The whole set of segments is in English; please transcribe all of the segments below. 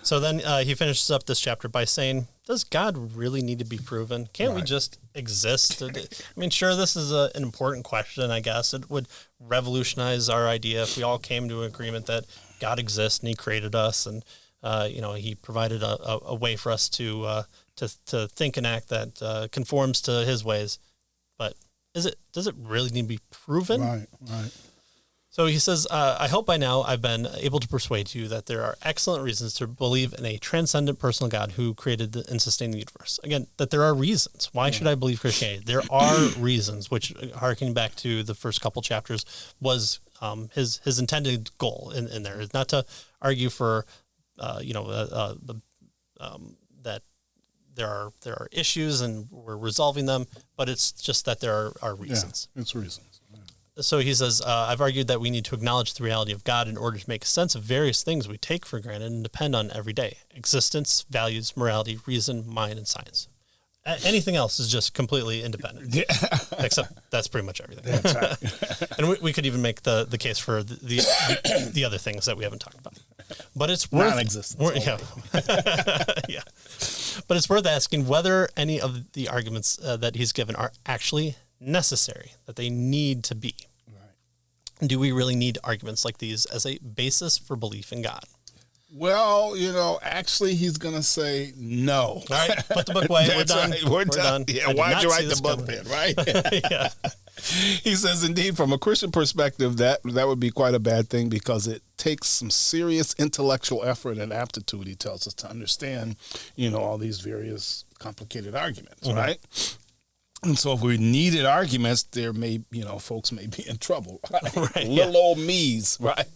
So then he finishes up this chapter by saying, does God really need to be proven? Can't we just exist? I mean, sure, this is an important question, I guess. It would revolutionize our idea if we all came to an agreement that God exists and he created us and, he provided a way for us to think and act that conforms to his ways. But does it really need to be proven? Right. So he says, I hope by now I've been able to persuade you that there are excellent reasons to believe in a transcendent personal God who created and sustained the universe. Again, that there are reasons. Why should I believe Christianity? There are reasons, which, harkening back to the first couple chapters, was his intended goal in there, is not to argue for, that there are issues and we're resolving them, but it's just that there are reasons. Yeah, it's reasons. So he says, I've argued that we need to acknowledge the reality of God in order to make sense of various things we take for granted and depend on every day: existence, values, morality, reason, mind, and science. Anything else is just completely independent. Yeah. Except that's pretty much everything. That's right. And we could even make the case for the other things that we haven't talked about. But it's worth non-existence. Yeah. But it's worth asking whether any of the arguments that he's given are actually necessary, that they need to be. Right. Do we really need arguments like these as a basis for belief in God? Well, actually, he's going to say no. All right, put the book away. We're done. Right. We're done. Yeah, why'd you write the book then, right? Yeah. He says, indeed, from a Christian perspective, that would be quite a bad thing because it takes some serious intellectual effort and aptitude, he tells us, to understand, all these various complicated arguments, right? And so if we needed arguments, there may, folks may be in trouble, right? Little old me's, right?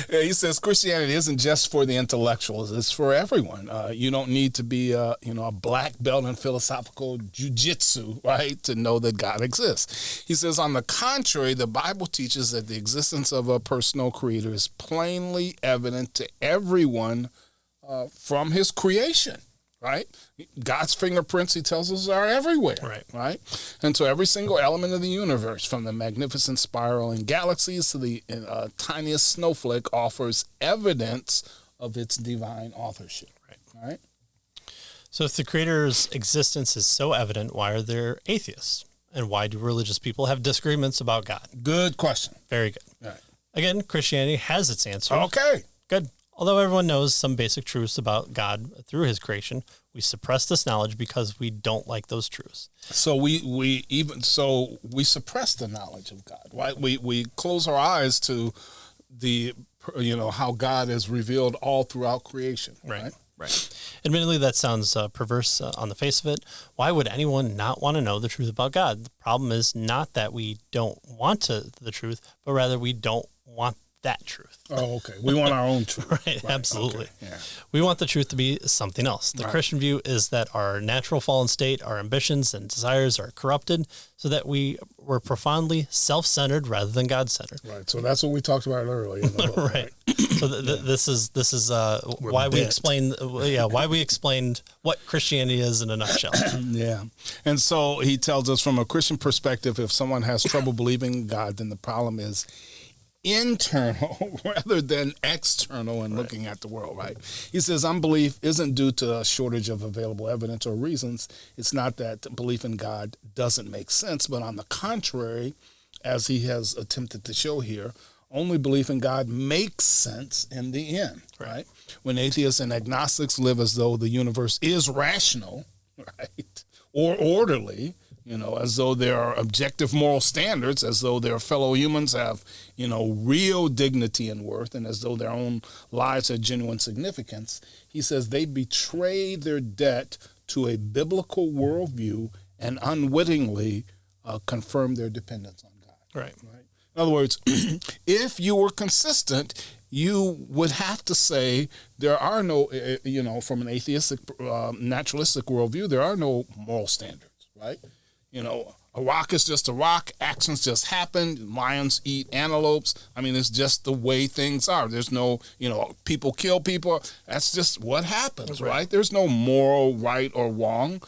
He says Christianity isn't just for the intellectuals. It's for everyone. You don't need to be, a black belt in philosophical jujitsu, right, to know that God exists. He says, on the contrary, the Bible teaches that the existence of a personal creator is plainly evident to everyone from his creation. Right? God's fingerprints, he tells us, are everywhere. Right? And so every single element of the universe, from the magnificent spiral in galaxies to the tiniest snowflake, offers evidence of its divine authorship. Right? So if the Creator's existence is so evident, why are there atheists? And why do religious people have disagreements about God? Good question. Very good. Right. Again, Christianity has its answer. Okay. Good. Although everyone knows some basic truths about God through his creation, we suppress this knowledge because we don't like those truths. So we suppress the knowledge of God, right? We close our eyes to the, how God is revealed all throughout creation. Right. Admittedly, that sounds perverse on the face of it. Why would anyone not want to know the truth about God? The problem is not that we don't want the truth, but rather we don't want that truth. Oh, okay. We want our own truth. Right, absolutely. Okay. Yeah. We want the truth to be something else. The Christian view is that our natural fallen state, our ambitions and desires are corrupted so that we're profoundly self-centered rather than God-centered. Right. So that's what we talked about earlier in the book, right. So this is why we explained what Christianity is in a nutshell. Yeah. And so he tells us from a Christian perspective, if someone has trouble believing in God, then the problem is internal rather than external and looking at the world, right? He says unbelief isn't due to a shortage of available evidence or reasons. It's not that belief in God doesn't make sense, but on the contrary, as he has attempted to show here, only belief in God makes sense in the end, right? When atheists and agnostics live as though the universe is rational, right, or orderly, as though there are objective moral standards, as though their fellow humans have, real dignity and worth, and as though their own lives have genuine significance, he says they betray their debt to a biblical worldview and unwittingly confirm their dependence on God. Right. In other words, if you were consistent, you would have to say there are no, from an atheistic, naturalistic worldview, there are no moral standards, right? A rock is just a rock. Actions just happen. Lions eat antelopes. I mean, it's just the way things are. There's no, people kill people. That's just what happens, right? There's no moral right or wrong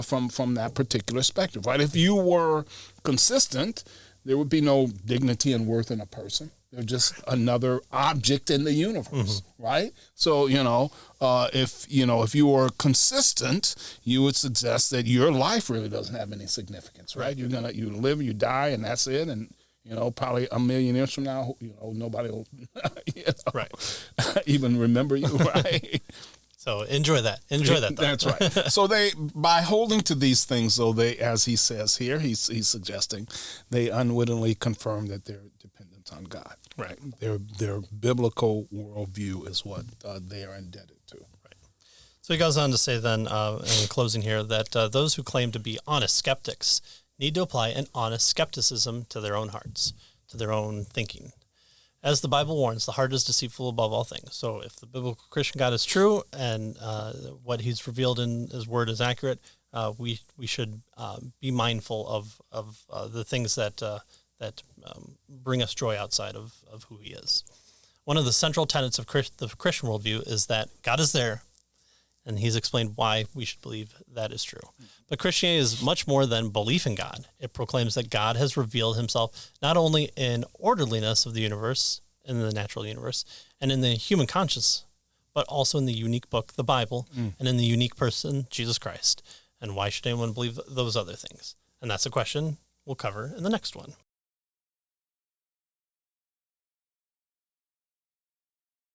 from that particular perspective, right? If you were consistent, there would be no dignity and worth in a person, They're just another object in the universe, right? So, if you are consistent, you would suggest that your life really doesn't have any significance, right? You live, you die, and that's it. And, probably a million years from now, nobody will right. even remember you, right? So enjoy that. Enjoy that. That's right. So by holding to these things, though, as he says here, he's suggesting they unwittingly confirm that they're dependent on God. Right. Their biblical worldview is what they are indebted to. Right. So he goes on to say then, in closing here, that those who claim to be honest skeptics need to apply an honest skepticism to their own hearts, to their own thinking. As the Bible warns, the heart is deceitful above all things. So if the biblical Christian God is true and what he's revealed in his word is accurate, we should be mindful of the things that bring us joy outside of who he is. One of the central tenets of the Christian worldview is that God is there, and he's explained why we should believe that is true. But Christianity is much more than belief in God. It proclaims that God has revealed himself not only in orderliness of the universe, in the natural universe, and in the human conscience, but also in the unique book, the Bible, and in the unique person, Jesus Christ. And why should anyone believe those other things? And that's a question we'll cover in the next one.